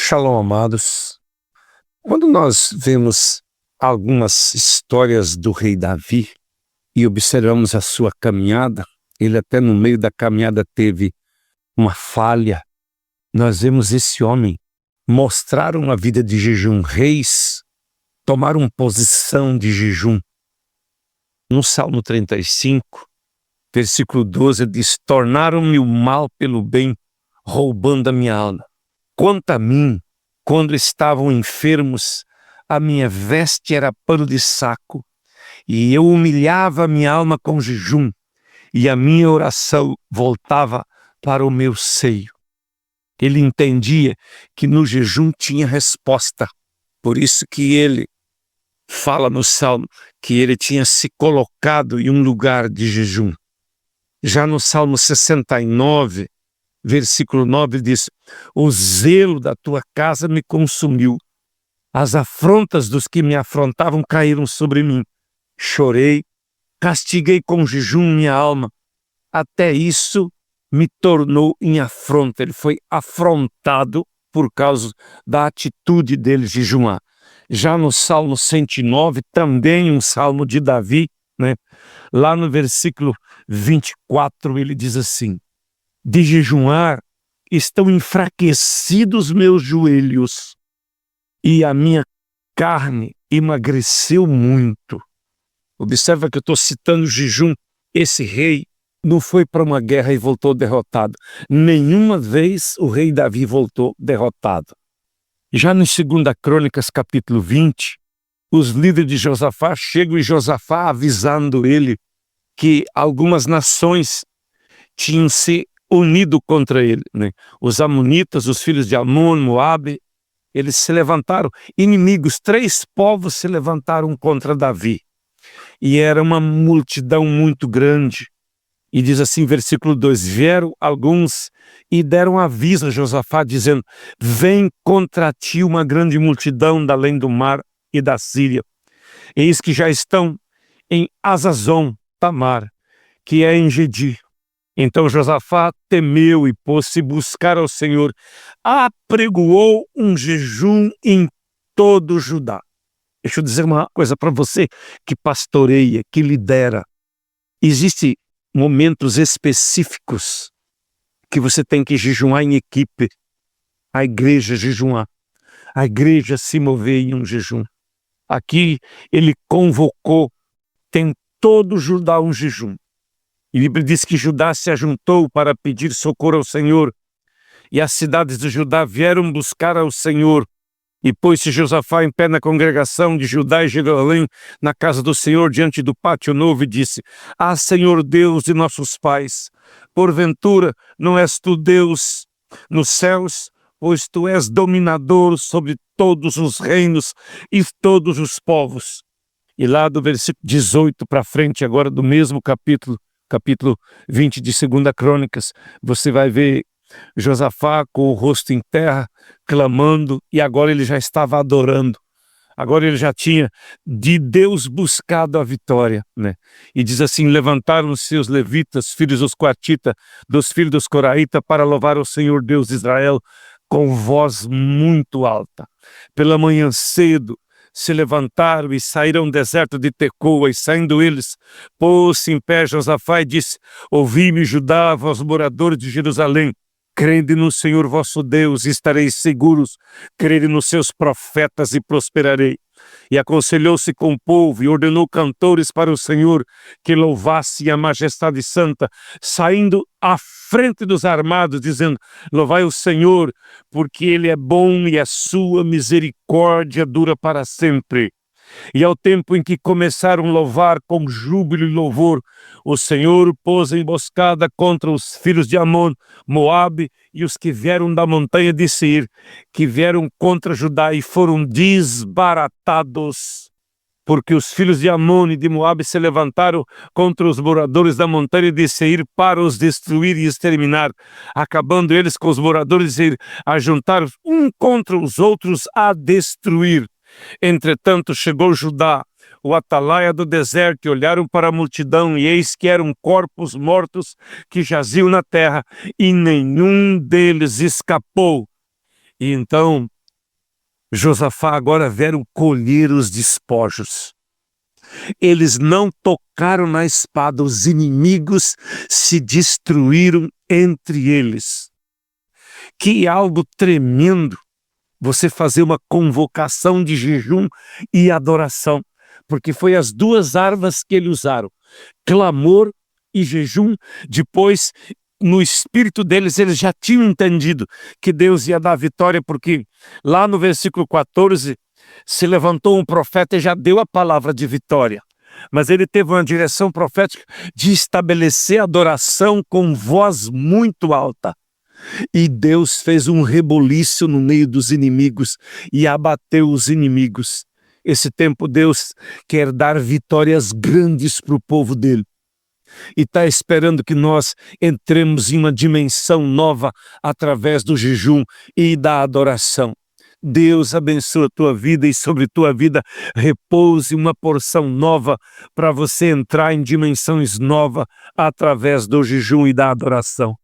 Shalom, amados. Quando nós vemos algumas histórias do rei Davi e observamos a sua caminhada, ele até no meio da caminhada teve uma falha. Nós vemos esse homem mostrar uma vida de jejum. Reis tomaram posição de jejum. No Salmo 35, versículo 12, diz: tornaram-me o mal pelo bem, roubando a minha alma. Quanto a mim, quando estavam enfermos, a minha veste era pano de saco, e eu humilhava a minha alma com jejum, e a minha oração voltava para o meu seio. Ele entendia que no jejum tinha resposta. Por isso que ele fala no Salmo que ele tinha se colocado em um lugar de jejum. Já no Salmo 69, versículo 9 diz: o zelo da tua casa me consumiu, as afrontas dos que me afrontavam caíram sobre mim. Chorei, castiguei com jejum minha alma, até isso me tornou em afronta. Ele foi afrontado por causa da atitude dele de jejuar. Já no Salmo 109, também um salmo de Davi, lá no versículo 24, ele diz assim: de jejuar estão enfraquecidos meus joelhos, e a minha carne emagreceu muito. Observa que eu estou citando o jejum. Esse rei não foi para uma guerra e voltou derrotado. Nenhuma vez o rei Davi voltou derrotado. Já no 2 Crônicas, capítulo 20, os líderes de Josafá chegam e Josafá avisando ele que algumas nações tinham se unido contra ele. Os amonitas, os filhos de Amon, Moabe, eles se levantaram, inimigos, 3 povos se levantaram contra Davi. E era uma multidão muito grande. E diz assim, versículo 2, vieram alguns e deram aviso a Josafá, dizendo: vem contra ti uma grande multidão da além do mar e da Síria. Eis que já estão em Azazon Tamar, que é em Gedi. Então Josafá temeu e pôs-se buscar ao Senhor, apregoou um jejum em todo Judá. Deixa eu dizer uma coisa para você que pastoreia, que lidera. Existem momentos específicos que você tem que jejuar em equipe. A igreja jejuar. A igreja se mover em um jejum. Aqui ele convocou, tem todo Judá um jejum. E a Bíblia diz que Judá se ajuntou para pedir socorro ao Senhor. E as cidades de Judá vieram buscar ao Senhor. E pôs-se Josafá em pé na congregação de Judá e Jerusalém, na casa do Senhor, diante do pátio novo, e disse: ah, Senhor Deus de nossos pais, porventura não és tu Deus nos céus, pois tu és dominador sobre todos os reinos e todos os povos. E lá do versículo 18 para frente, agora do mesmo capítulo 20 de 2 Crônicas, você vai ver Josafá com o rosto em terra, clamando, e agora ele já estava adorando. Agora ele já tinha de Deus buscado a vitória. E diz assim: levantaram-se os levitas, filhos dos coatitas, dos filhos dos coraítas, para louvar o Senhor Deus de Israel com voz muito alta. Pela manhã cedo se levantaram e saíram do deserto de Tecoa, e saindo eles, pôs-se em pé Josafá e disse: ouvi-me, Judá, vós moradores de Jerusalém, crede no Senhor vosso Deus e estareis seguros, crede nos seus profetas e prosperarei. E aconselhou-se com o povo e ordenou cantores para o Senhor que louvassem a majestade santa, saindo à frente dos armados, dizendo: louvai o Senhor, porque ele é bom e a sua misericórdia dura para sempre. E ao tempo em que começaram a louvar com júbilo e louvor, o Senhor pôs emboscada contra os filhos de Amon, Moabe e os que vieram da montanha de Seir, que vieram contra Judá e foram desbaratados. Porque os filhos de Amon e de Moabe se levantaram contra os moradores da montanha de Seir para os destruir e exterminar, acabando eles com os moradores de Seir, a juntar um contra os outros a destruir. Entretanto chegou Judá, o atalaia do deserto, e olharam para a multidão, e eis que eram corpos mortos que jaziam na terra, e nenhum deles escapou. E então Josafá agora vieram colher os despojos. Eles não tocaram na espada, os inimigos se destruíram entre eles. Que algo tremendo você fazer uma convocação de jejum e adoração, porque foi as duas armas que eles usaram, clamor e jejum. Depois, no espírito deles, eles já tinham entendido que Deus ia dar vitória, porque lá no versículo 14, se levantou um profeta e já deu a palavra de vitória. Mas ele teve uma direção profética de estabelecer adoração com voz muito alta. E Deus fez um reboliço no meio dos inimigos e abateu os inimigos. Esse tempo Deus quer dar vitórias grandes para o povo dele. E está esperando que nós entremos em uma dimensão nova através do jejum e da adoração. Deus abençoe a tua vida e sobre tua vida repouse uma porção nova para você entrar em dimensões novas através do jejum e da adoração.